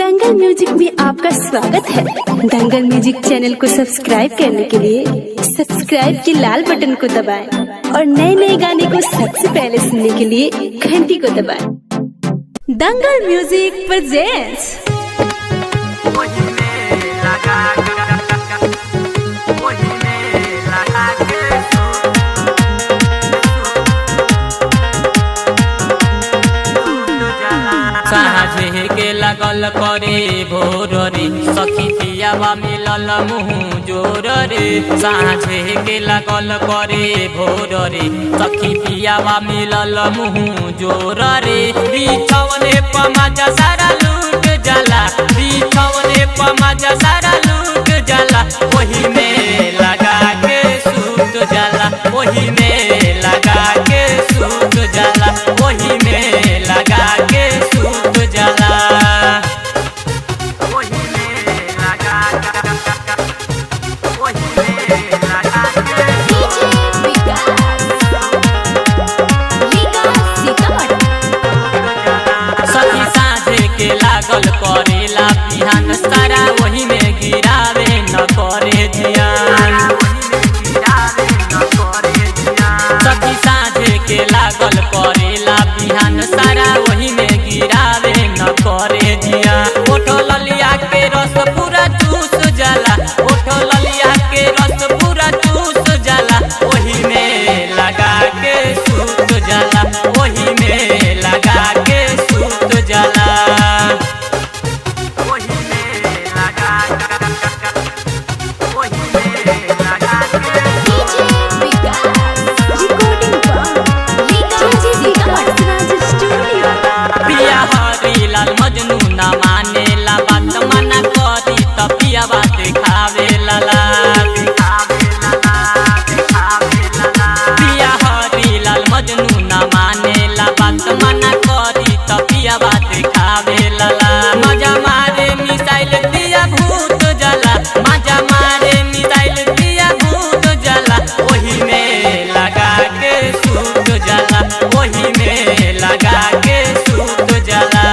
दंगल music में आपका स्वागत है। दंगल म्यूजिक चैनल को सब्सक्राइब करने के लिए सब्सक्राइब के लाल बटन को दबाएं और नए नए गाने को सबसे पहले सुनने के लिए घंटी को दबाएं। दंगल म्यूजिक प्रेजेंट्स। साझे के लगल करे भोर रे सखी पियावा मिलल मुँह जोर रे। साझे के लगल करे भोर रे सखी पियावा मिलल मुँह जोर रे। बिछौने पमाजा सारा लूट जाला, बिछौने पमाजा सारा लूट जाला। वही में लगा के सूत जाला, वही में लगा के सूत जाला, वही में लगा के सूत जाला। वही में लगा, वही में लगा के सखी साझे के लागल करेला बिहान सारा, वही में गिरावे न करे ध्यान। सखी साझे के लागल करेला बिहान सारा, वही में गिरावे न करे ध्यान। ओठो ललिया के रस पूरा चूस जाला, ओठो ललिया के रस पूरा चूस जाला। वही में लगा के सूत जाला, वही में लगा के सूत जाला। वही में लगा, वही में लगा पिया हरी लाल मजनू न मानेला बात मना करी त पिया बात खावे लाला। पिया हरी लाल मजनू न मानेला बात मना करी त पिया बात खावे लाला। मजा मारे मिसाइल दिया भूत जला, मजा मारे मिसाइल दिया भूत जला। वही में लगा के सूत जला, वही में लगा के सूत जला।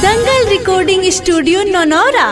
दंगल रिकॉर्डिंग स्टूडियो नौनौरा।